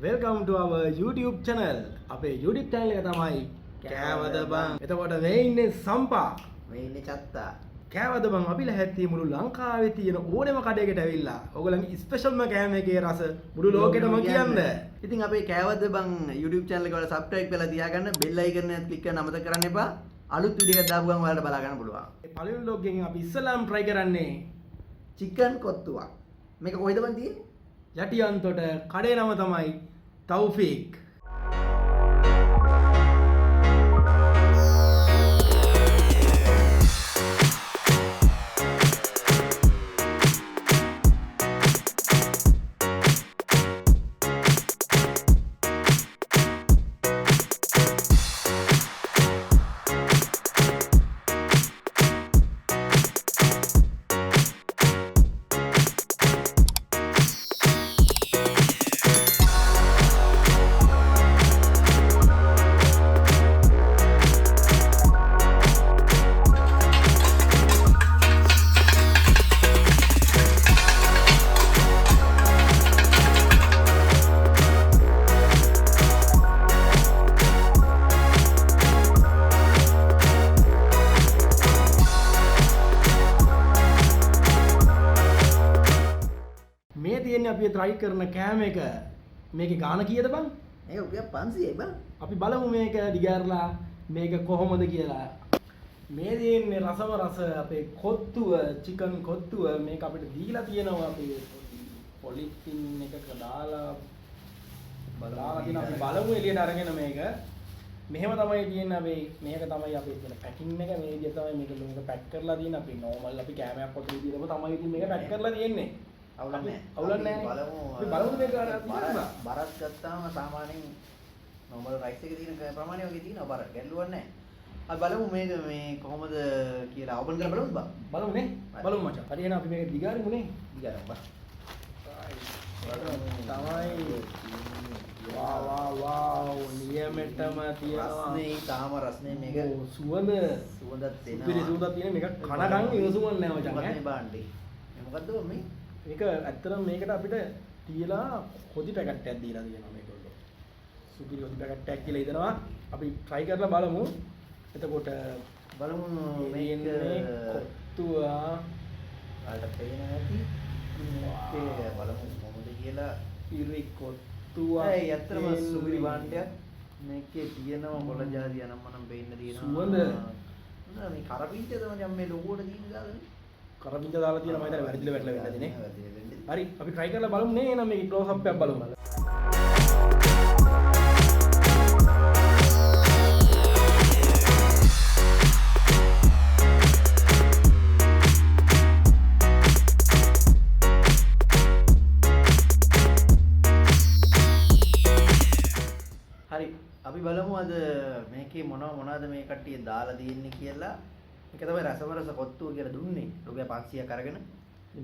Welcome to our YouTube channel. අපේ YouTube channel එක තමයි කෑවද බං. එතකොට මේ ඉන්නේ සම්පා. මේ ඉන්නේ චත්තා. කෑවද බං අපි ලැහැත්ති මුළු ලංකාවේ තියෙන ඕනෙම කඩේකට ඇවිල්ලා ඔයගොල්ලන්ගේ ස්පෙෂල්ම කෑම එකේ රස මුළු ලෝකෙටම කියන්න. ඉතින් අපේ කෑවද බං YouTube channel එක වල subscribe කරලා තියාගන්න bell icon එක click කරන්න අමතක කරන්න එපා. අලුත් වීඩියෝ එකක් දාපු ගමන් ඔයාලට බලා ගන්න පුළුවන්. මේ පළවෙනි vlog එකෙන් අපි ඉස්සලාම් try කරන්නේ chicken කොත්තුවක්. මේක කොහෙද බං තියෙන්නේ? යටියන්තොට කඩේ නම තමයි තෞෆීක්. මේ තියෙන්නේ අපි try කරන කෑම එක. මේකේ ගාණ කීයද බං? මේක රුපියල් 500යි බං. අපි බලමු මේක දිගාරලා මේක කොහොමද කියලා. මේ තියෙන්නේ රසම රස අපේ කොත්තුව, chicken කොත්තුව මේක අපිට දීලා තියෙනවා අපි පොලිතින් එකක දාලා තියෙන අපි බලමු එළියට අරගෙන මේක. මෙහෙම තමයි තියෙන්නේ අපි මේක තමයි අපි කියන පැකින් එක මේ විදිහ තමයි මේක පැක් කරලා තියෙන්නේ අපි normal අපි කෑමයක් කොට විදිහටම තමයි ඉතින් මේක පැක් කරලා තියෙන්නේ. අවුලක් නැහැ. බලමු මේක බරක් ගත්තාම සාමාන්‍යයෙන් normal rice එකේ තියෙන ප්‍රමාණය වගේ තියෙනවා බර. ගැටලුවක් නැහැ. අපි බලමු මේක මේ කොහොමද කියලා ඕපන් කරලා බලමුද බං? බලමු නේ. බලමු මචං. හරි එහෙනම් අපි මේක දිගාරිමු නේ. දිගාරමු බං. තමයි වාව් නියමෙටම තියෙනවා. රස්නේ තාම රස්නේ මේක සුවඳ සුවඳක් දෙනවා. සුපිරි සුවඳක් තියෙන මේක කනගන් ඉවසුමක් නැහැ මචං. මොකක්ද මේ බාන්නේ? මොකද්ද මේ? මේක ඇත්තටම මේකට අපිට තියලා හොදි පැකට් එකක් දීලා තියෙනවා මේගොල්ලෝ. සුපිරි හොදි පැකට් එකක් කියලා ඉදනවා. අපි try කරලා බලමු. එතකොට බලමු මේක කොත්තුව වලට පේන නැති. මේක බලමු මොකද කියලා. ඉරි කොත්තුව. ඒ ඇත්තටම සුපිරි භාණ්ඩයක්. මේකේ තියෙනවා මොළ ජාතිය නම් මනම් පේන්න තියෙනවා. සුවඳ. මේ කරපිංච තමයි මේ ලොකුවට තියෙන දාලා. කරපිංච දාලා තියෙනවා මම හිතන්නේ වැරදිලා වැටලා වෙන්න ඇතිනේ. හරි අපි try කරලා බලමු නේ එහෙනම් මේක ක්ලෝස් අප් එකක් බලමු. හරි අපි බලමු අද මේකේ මොනවද මේ කට්ටිය දාලා තියෙන්නේ කියලා. මේක තමයි රසවරස කොත්තුව කියලා දුන්නේ. රුපියල් 500ක් අරගෙන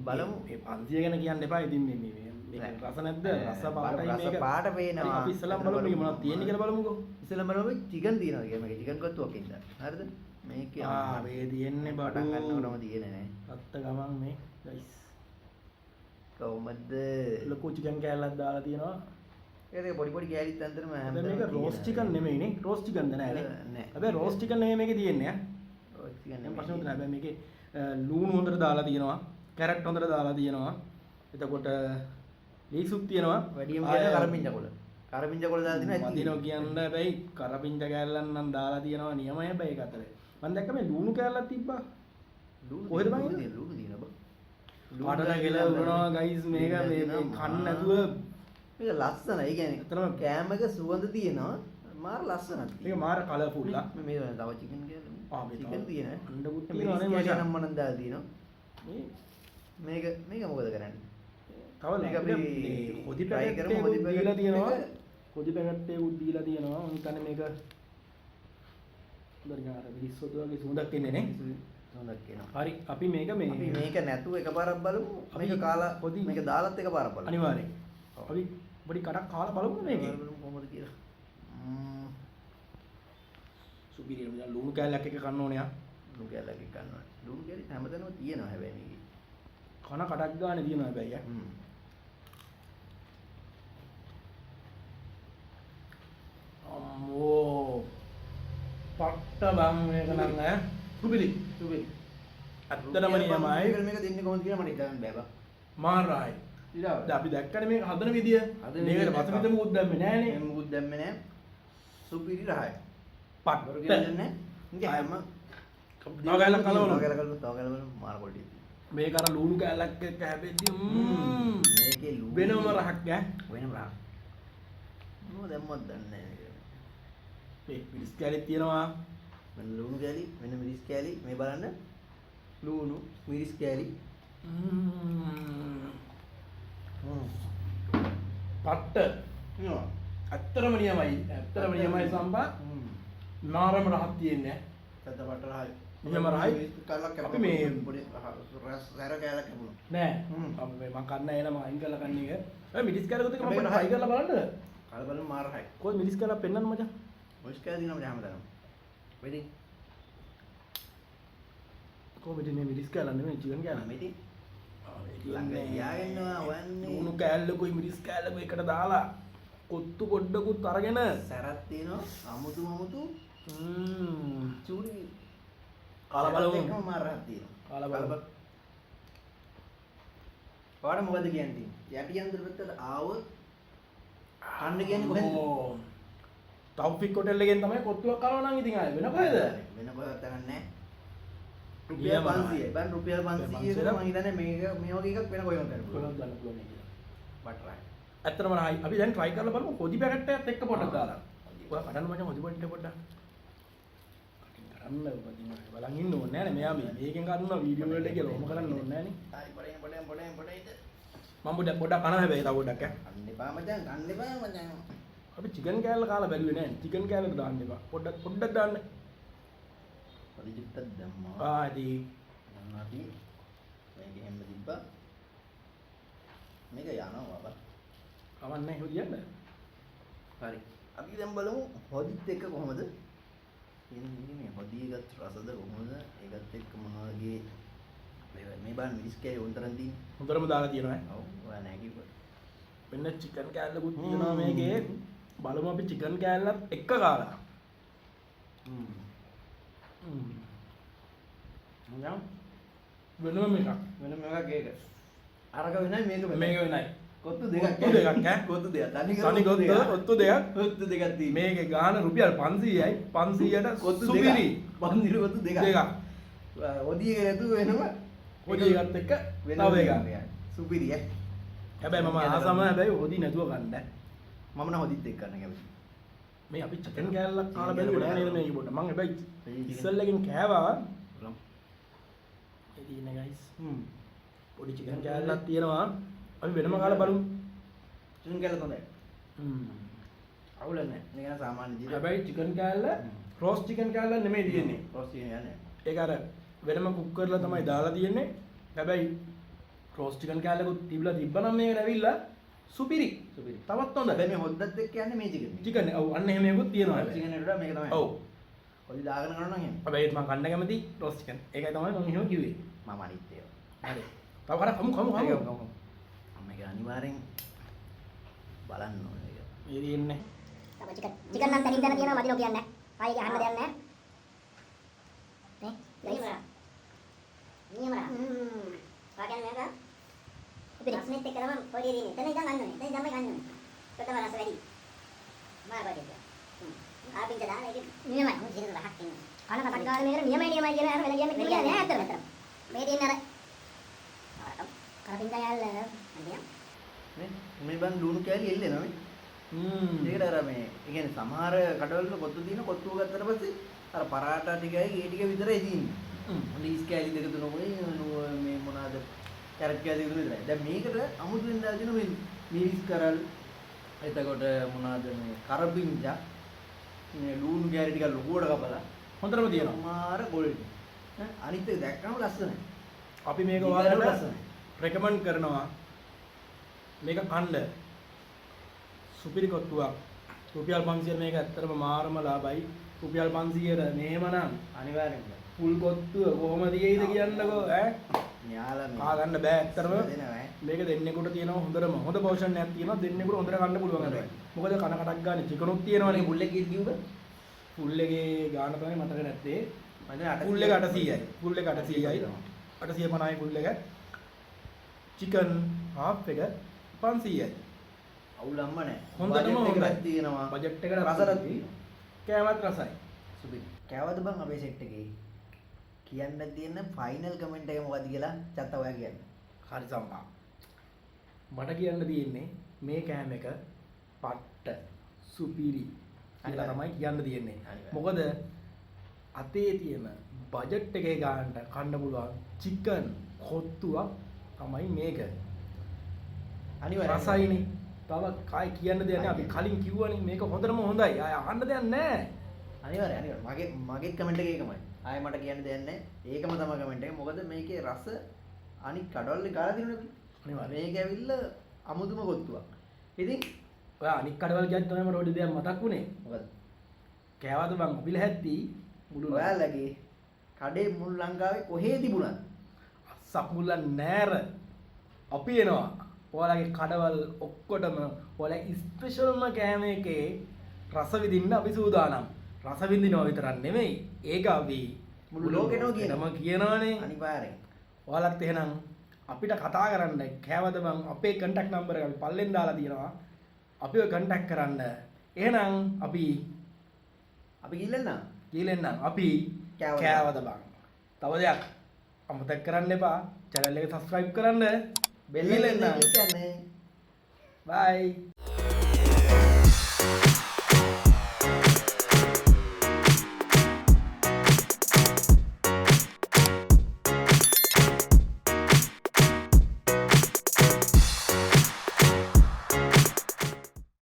බලමු. මේ 500 ගැන කියන්න එපා. ඉතින් මේ රස නැද්ද? රස පාටයි මේක. රස පාට පේනවා. අපි ඉස්සෙල්ලාම බලමු මේක මොනවද තියෙන්නේ කියලා බලමුකෝ. ඉස්සෙල්ලාම බලමු චිකන් තියෙනවා කියලා. මේක චිකන් කොත්තුවක් ඉන්න. හරිද? මේකේ මේ තියෙන්නේ බඩු පටන් ගන්නකොටම තියෙන්නේ නේ. අත්ත ගමන් මේ ගයිස්. කොහොමද? ලොකු චිකන් කෑල්ලක් දාලා තියෙනවා. ඒක පොඩි පොඩි කෑලිත් අතරම මේක රෝස් චිකන් නෙමෙයි නේ. රෝස් චිකන්ද නෑ නේ. හැබැයි රෝස් චිකන් නෙමෙයි මේකේ තියෙන්නේ ඈ. රෝස් චිකන් නෙමෙයි. ප්‍රශ්න නැහැ. හැබැයි මේකේ ලූණු හොඳට දාලා තියෙනවා. කැරට් හොඳට දාලා තියෙනවා. එතකොට ලීසුත් තියෙනවා. වැඩිම කියන කරපිංච කොළ. කරපිංච කොළ දාලා තියෙනවා. දිනෝ කියන්න හැබැයි කරපිංච කෑල්ලන් නම් දාලා තියෙනවා නියමයි හැබැයි ඒක අතරේ. මම දැක්ක මේ ලූණු කෑල්ලක් තිබ්බා. කොහෙද බං ලූණු තියෙනවා බං. පාටට ගෙල උරනවා ගයිස් මේක මේ කන්න නැතුව මේක ලස්සනයි. ඒ කියන්නේ අතරම කෑමක සුවඳ තියෙනවා. මාර ලස්සනක් තියෙනවා. මේක මාර කලර්ෆුල් ලා. මේ තව චිකන් කියලා. මේ චිකන් තියෙනවා. අඬකුත් මේ තියෙනවා නේ මචං. නම් මනම් දාලා තියෙනවා. මේක මොකද කරන්නේ? තව මේක අපි හොදි try පැකට් කරමු. එකක් හොදි දීලා පැකට් තියෙනවා. එක හොදි පැකට් එකක් දීලා තියෙනවා. මම හිතන්නේ මේක දරිගාර විශ්වද වගේ සුවඳක් එන්නේ නේ. සුවඳක් එනවා. හරි අපි මේක අපි මේක නැතුව එකපාරක් බලමු. මේක කාලා මේක දාලත් එකපාරක් බලමු. අනිවාර්යෙන්. අපි පොඩි කඩක් කාලා බලමු මේකේ. කොහොමද කියලා. සුපිරියම දැන් ලුණු කෑල්ලක් එක කන්න ඕනේ ආ. ලුණු කෑල්ලක් එක ගන්නවා. ලුණු කෑලි හැමතැනම තියෙනවා හැබැයි මේකේ. කන කඩක් ගානේ තියෙනවා හැබැයි ඈ. අම්මෝ පට්ට බං මේක නම් ඈ සුපිරි ඇත්තටම නියමයි මේක දෙන්නේ කොහොමද කියලා මට හිතන්න බෑ බා. මාරයි ඊට දැන් අපි දැක්කනේ මේක හදන විදිය මේකට වසමිත මුකුත් දැම්මේ නෑනේ මේ මුකුත් දැම්මේ නෑ. සුපිරි රහයි. පට්ට බරු කියන්නේ ඉතින් හැම තව ගාලක් කලවනවා තව ගාලවල මාර පොඩි. මේක අර ලුණු කැලක් එක්ක හැබෙද්දි මේකේ ලුණු වෙනම රහක් ඈ වෙනම රහ. මොකද දැම්මත් දන්නේ නෑ. මේ මිරිස් කැලේ තියෙනවා වෙන ලුණු කෑලි වෙන මිරිස් කෑලි මේ බලන්න. ලුණු මිරිස් කෑලි. පට්ට ඇත්තටම නියමයි සම්පා නාරම රහක් තියෙන්නේ තත බට රහයි. නියම රහයි කලක් අපි මේ පොඩි රස සැර කෑලක් කැපුණා. නෑ අපි මේ මං කන්න එනම අයින් කරලා කන්න එක ඔය මිරිස් කැලකුත් එක මම try කරලා බලන්නද කලබල මාර රහයි. කොහොමද මිරිස් කැලක් පෙන්වන්න මචං මිරිස් කෑලි දිනම හැමදාම වෙඩි කොහොමද මේ මිරිස් කැලක් නෙමෙයි චිකන් කැලක් මෙටි ළඟ යාගෙනවා වන්නේ ලුණු කැලකුයි මිරිස් කැලකුයි එකට දාලා කොත්තු පොඩ්ඩකුත් අරගෙන සැරක් තියෙනවා අමුතු චූරි කාලා බලමු එකම මාර රහක් තියෙනවා. කාලා බලමු ඔයාලා මොකද කියන්නේ? යටි අන්දර පැත්තට ආවොත් කන්න කියන්නේ කොහෙන්ද? තව්ෆික් හොටෙල් එකෙන් තමයි කොත්තුවක් කරනවා නම් ඉතින් ආයේ වෙන කොහෙද? වෙන කොහෙවත් නැහැ. රුපියල් 500යි. බන් රුපියල් 500 ක මම හිතන්නේ මේ වගේ එකක් වෙන කොහෙවත් ගන්න පුළුවන්. කොහෙවත් ගන්න පුළුවන් කියලා. බටරයි. ඇත්තටම රහයි. අපි දැන් try කරලා බලමු හොදි පැකට් එකත් එක්ක පොඩක් දාලා. ඔයා කඩන්න මචං හොදි පැකට් එක පොඩ්ඩක්. කරන්න උපදින්න බලන් ඉන්න ඕනේ නෑනේ මෙයා මේකෙන් ගන්නවා වීඩියෝ වලට කියලා ඔහොම කරන්න ඕනේ නෑනේ. ආයි පොඩේද. මම පොඩ්ඩක් කන හැබැයි තව පොඩ්ඩක් ඈ. කන්න එපා මචං. අපි චිකන් කෑල්ල කාලා බැලුවේ නෑනේ. චිකන් කෑල්ලට දාන්න එපා. පොඩ්ඩක් දාන්න. පොඩි චුට්ටක් දැම්මා. ආදී. අපි මේක හැම තිබ්බා. මේක යනවා බබා. කවන්නේ හොදියන්න. හරි. අපි දැන් බලමු හොදිත් එක කොහොමද? ඉන්නේ මේ හොදි එකත් රසද කොහොමද? ඒකත් එක්ක මොනවාගේ මේ බාන මිරිස් කෑලි උන්තරන් තියෙන්නේ. හොඳටම දාලා තියෙනවා ඈ. ඔව්. ඔයා නෑ කිව්වා. මෙන්න චිකන් කෑල්ලකුත් තියෙනවා මේකේ. බලමු අපි චිකන් කෑල්ලත් එක්ක කාලා. නෑ. වෙනම එකක්. වෙන මේක ඒක. අරක වෙනයි මේක මේක වෙනයි. කොත්තු දෙකක් ඈ. කොත්තු දෙකක්. තනි කොත්තු දෙකක්. කොත්තු දෙකක් තියෙන්නේ. මේකේ ගාන රුපියල් 500යි. 500ට කොත්තු සුපිරි. පන්දිර කොත්තු දෙකක්. ඔදිය නැතුව වෙනම හොදි එකත් එක්ක තව එකක්. සුපිරි ඈ. හැබැයි මම ආසම හැබැයි හොදි නැතුව ගන්න. මම නම් හොදිත් එක්ක ගන්න කැමතියි. මේ අපි චිකන් කෑල්ලක් කාලා බැලුවේ නෑ නේද මේක පොඩ්ඩක්. මම හැබැයි ඉස්සෙල්ලකින් කෑවා. ඒ දින ගයිස්. පොඩි චිකන් කෑල්ලක් තියෙනවා. අපි වෙනම කාලා බලමු. චිකන් කෑල්ල හොඳයි. අවුල නැහැ. මේක නම් සාමාන්‍ය ජීවිත. හැබැයි චිකන් කෑල්ල රෝස් චිකන් කෑල්ල නෙමෙයි තියෙන්නේ. රෝස් චිකන් යන්නේ. ඒක අර වෙනම කුක් කරලා තමයි දාලා තියෙන්නේ. හැබැයි රෝස් චිකන් කෑල්ලකුත් තිබ්බනම් මේක ඇවිල්ලා සුපිරි. තවත් හොඳ. හැබැයි මේ හොද්දත් එක්ක යන්නේ මේ චිකන්. චිකන් ඔව් අන්න එහෙම එකකුත් තියෙනවා. චිකන් එකට මේක තමයි. ඔව්. හොදි දාගෙන කරනවා නම් එහෙම. හැබැයි මම කන්න කැමති රෝස් චිකන්. ඒකයි තමයි මම එහෙම කිව්වේ. මම අනිත් ඒවා. හරි. තව කරා කමු. මේක අනිවාර්යෙන් බලන්න ඕනේ ඒක. මේ තියෙන්නේ. තව චිකන් නම් තනින් තන තියෙනවා මදිනෝ කියන්නේ. ආයේ අහන්න දෙයක් නැහැ. නේ? නියමලා. වාගෙන මේක. ඉතින් ස්මිත් එක්ක තමයි පොඩි දෙන්නේ. එතන ඉඳන් ගන්න ඕනේ. එතන ඉඳන්ම ගන්න ඕනේ. ප්‍රථම රස වැඩි. මාර්ගය. ආපින්ච දාන ඒක නියමයි. මොකද ඉතින් රහක් තියෙනවා. කන කටක් ගාලා මේකට නියමයි කියලා අර වෙන කියන්නේ කියන්නේ නෑ අතට. මේ දෙන්න අර කරපින්ච යල්ල අන්දියා. මේ බන් ලුණු කෑලි එල්ලෙනවා නේ. ඒකට අර මේ ඒ කියන්නේ සමහර කඩවල කොත්තු දින කොත්තුව ගත්තට පස්සේ අර පරාටා ටිකයි ඒ ටික විතරයි තියෙන්නේ. ලීස් කෑලි දෙක තුනකුයි මේ මොනවාද කැරට් කෑලි දෙක තුන විතරයි. දැන් මේකට අමුතු වෙන්න දාගෙන මේ මිරිස් කරල් එතකොට මොනවාද මේ කරපිංචා මේ ලුණු කෑලි ටික ලොකුවට කපලා හොඳටම තියෙනවා. මාර ගොල්ඩ්. අනිත් එක දැක්කම ලස්සනයි. අපි මේක ඉතින් ඔයාලට ලස්සනයි. රෙකමන්ඩ් කරනවා. මේක කන්න සුපිරි කොත්තුවක්. රුපියල් 500 මේක ඇත්තටම මාරම ලාභයි. රුපියල් 500ට මෙහෙමනම් අනිවාර්යෙන්ම පුල් කොත්තුව කොහොමද ගියයිද කියන්නකෝ ඈ. න්යාලා මේ කා ගන්න බෑ ඇත්තටම දෙනවා ඈ. මේක දෙන්නෙකුට තියෙනවා හොඳටම හොඳ පෝෂන් එකක් තියෙනවා දෙන්නෙකුට හොඳට ගන්න පුළුවන් හැබැයි මොකද කන කටක් ගන්න චිකනුත් තියෙනවනේ මේ බුල් එකේ කිව්වද? ෆුල් එකේ ගාන තමයි මතක නැත්තේ මම දැන් ෆුල් එක 800යි ෆුල් එක 800යි 850යි ෆුල් එක චිකන් හාෆ් එක 500යි අවුල් අම්ම නැහැ. හොඳටම Budget එකක් හොඳයි තියෙනවා. බජට් එකට රසවත් කෑමත් රසයි සුපිරි. කෑවද බං අපේ සෙට් එකේ? කියන්න තියෙන ෆයිනල් කමෙන්ට් එක මොකද්ද කියලා චත්ත ඔයා කියන්න. හරි සම්පා මට කියන්න තියෙන්නේ මේ කෑම එක පට්ට සුපිරි කියලා තමයි කියන්න තියෙන්නේ මොකද අතේ තියෙන බජට් එකේ ගානට කන්න පුළුවන් චිකන් කොත්තුවක් තමයි මේක අනිවාර්යයෙන් රසයිනේ තව කයි කියන්න දෙයක් නැහැ අපි කලින් කිව්වනේ මේක හොඳටම හොඳයි ආය අහන්න දෙයක් නැහැ අනිවාර්යයෙන් මගේ කමෙන්ට් එක ඒකමයි. ආයෙ මට කියන්න දෙයක් නැහැ. ඒකම තමයි කමෙන්ට් එක. මොකද මේකේ රස අනික් කඩවල ගාලා දිනුනේ. අනිවාර්යයෙන් මේක ඇවිල්ලා අමුතුම කොත්තුවක්. ඉතින් ඔයා අනික් කඩවල් ගියත් තමයි මට ඔඩි දෙයක් මතක් වුණේ මොකද? කෑවද බං අපිල හැද්දී මුළු ඔයාලගේ කඩේ මුළු ලංකාවේ කොහේ තිබුණත් සකුල නෑර අපි එනවා ඔයාලගේ කඩවල් ඔක්කොටම ඔයාලා ස්පෙෂල්ම කෑම එකේ රස විඳින්න අපි සූදානම් රස විඳිනවා විතරක් නෙමෙයි ඒක අපි මුළු ලෝකෙටම කියනවානේ අනිවාර්යෙන්. ඔයාලත් එහෙනම් අපිට කතා කරන්න කෑවද බං අපේ කන්ටැක්ට් නම්බර් එක අපි පල්ලෙන් දාලා තියෙනවා අපිව කන්ටැක්ට් කරන්න එහෙනම් අපි ගිල්ලන්නම්. කියලෙන්නම් අපි කෑවද? කෑවද බං තව දෙයක් අමතක කරන්න එපා channel එක subscribe කරන්න බෙල් බෙල් එක එක කියන්නේ bye